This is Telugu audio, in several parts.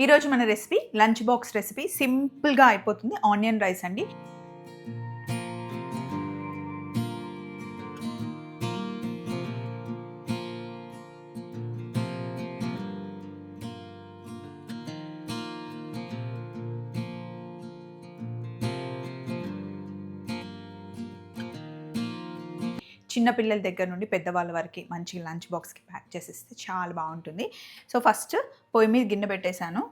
ఈరోజు మన రెసిపీ లంచ్ బాక్స్ రెసిపీ సింపుల్గా అయిపోతుంది. ఆనియన్ రైస్ అండి. చిన్న పిల్లల దగ్గర నుండి పెద్దవాళ్ళ వరకు మంచిగా లంచ్ బాక్స్కి ప్యాక్ చేసిస్తే చాలా బాగుంటుంది. సో ఫస్ట్ పొయ్యి మీద గిన్నె పెట్టేశాను.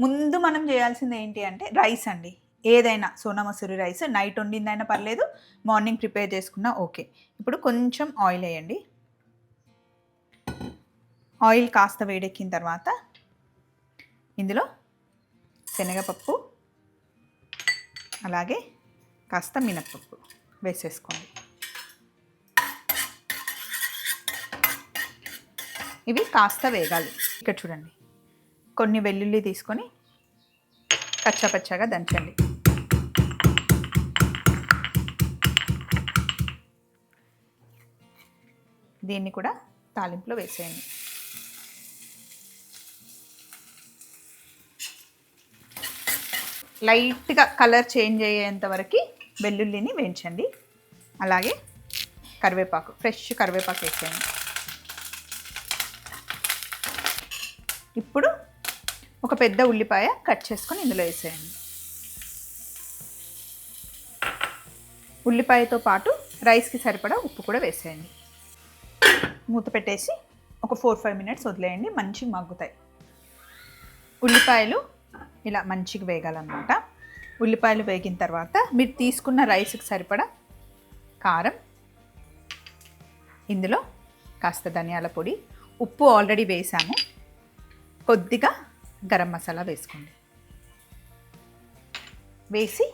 ముందు మనం చేయాల్సింది ఏంటి అంటే రైస్ అండి. ఏదైనా సోనా మసూరి రైస్ నైట్ వండిందైనా పర్లేదు, మార్నింగ్ ప్రిపేర్ చేసుకున్నా ఓకే. ఇప్పుడు కొంచెం ఆయిల్ వేయండి. ఆయిల్ కాస్త వేడెక్కిన తర్వాత ఇందులో శనగపప్పు అలాగే కాస్త మినప్పప్పు వేసేసుకోండి. ఇవి కాస్త వేగాలి. ఇక్కడ చూడండి, కొన్ని వెల్లుల్లి తీసుకొని కచ్చాపచ్చాగా దంచండి. దీన్ని కూడా తాలింపులో వేసేయండి. లైట్గా కలర్ చేంజ్ అయ్యేంత వరకు వెల్లుల్లిని వేయించండి. అలాగే కరివేపాకు, ఫ్రెష్ కరివేపాకు వేసేయండి. ఇప్పుడు ఒక పెద్ద ఉల్లిపాయ కట్ చేసుకొని ఇందులో వేసేయండి. ఉల్లిపాయతో పాటు రైస్కి సరిపడా ఉప్పు కూడా వేసేయండి. మూత పెట్టేసి ఒక 4-5 మినిట్స్ వదిలేయండి, మంచిగా మగ్గుతాయి. ఉల్లిపాయలు ఇలా మంచిగా వేగాలన్నమాట. ఉల్లిపాయలు వేగిన తర్వాత మీరు తీసుకున్న రైస్కి సరిపడా కారం, ఇందులో కాస్త ధనియాల పొడి, ఉప్పు ఆల్రెడీ వేసాము, కొద్దిగా గరం మసాలా వేసుకోండి. వేసి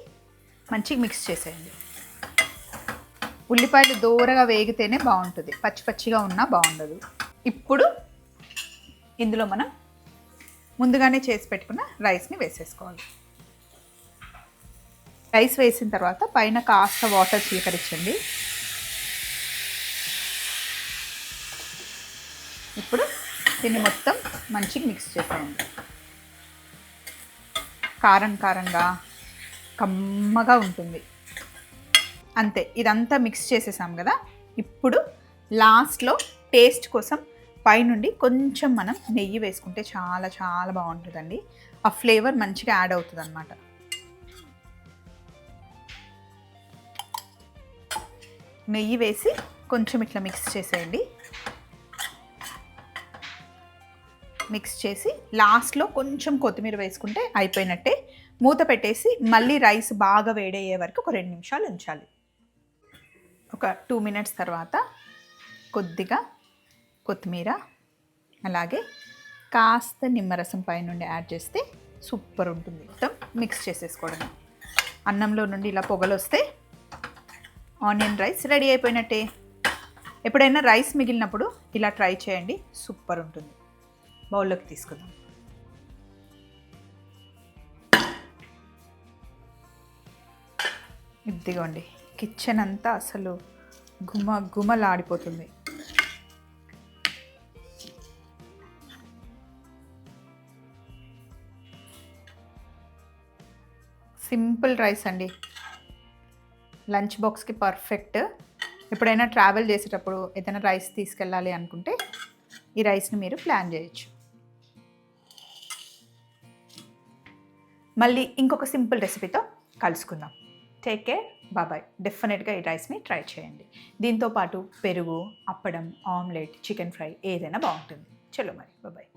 మంచిగా మిక్స్ చేసేయండి. ఉల్లిపాయలు దూరగా వేగితేనే బాగుంటుంది, పచ్చి పచ్చిగా ఉన్నా బాగుండదు. ఇప్పుడు ఇందులో మనం ముందుగానే చేసి పెట్టుకున్న రైస్ని వేసేసుకోవాలి. రైస్ వేసిన తర్వాత పైన కాస్త వాటర్ చిలకరించండి. ఇప్పుడు దీన్ని మొత్తం మంచిగా మిక్స్ చేసేయండి. కారం కారంగా కమ్మగా ఉంటుంది. అంతే, ఇదంతా మిక్స్ చేసేసాం కదా. ఇప్పుడు లాస్ట్లో టేస్ట్ కోసం పైనుండి కొంచెం మనం నెయ్యి వేసుకుంటే చాలా చాలా బాగుంటుందండి. ఆ ఫ్లేవర్ మంచిగా యాడ్ అవుతుంది అన్నమాట. నెయ్యి వేసి కొంచెం ఇట్లా మిక్స్ చేసేయండి. మిక్స్ చేసి లాస్ట్లో కొంచెం కొత్తిమీర వేసుకుంటే అయిపోయినట్టే. మూత పెట్టేసి మళ్ళీ రైస్ బాగా వేడయ్యే వరకు ఒక 2 నిమిషాలు ఉంచాలి. ఒక 2 మినిట్స్ తర్వాత కొద్దిగా కొత్తిమీర అలాగే కాస్త నిమ్మరసం పైనుండి యాడ్ చేస్తే సూపర్ ఉంటుంది. మొత్తం మిక్స్ చేసేసుకోవడం. అన్నంలో నుండి ఇలా పొగలు వస్తే ఆనియన్ రైస్ రెడీ అయిపోయినట్టే. ఎప్పుడైనా రైస్ మిగిలినప్పుడు ఇలా ట్రై చేయండి, సూపర్ ఉంటుంది. బౌల్లోకి తీసుకుందాం. ఇదిగోండి, కిచెన్ అంతా అసలు గుమలాడిపోతుంది. సింపుల్ రైస్ అండి, లంచ్ బాక్స్కి పర్ఫెక్ట్. ఎప్పుడైనా ట్రావెల్ చేసేటప్పుడు ఏదైనా రైస్ తీసుకెళ్ళాలి అనుకుంటే ఈ రైస్ని మీరు ప్లాన్ చేయొచ్చు. మళ్ళీ ఇంకొక సింపుల్ రెసిపీతో కలుసుకుందాం. Take care, bye. డెఫినెట్గా ఈ రైస్ని ట్రై చేయండి. దీంతోపాటు పెరుగు, అప్పడం, ఆమ్లెట్, చికెన్ ఫ్రై ఏదైనా బాగుంటుంది. చలో మరి, బాయ్.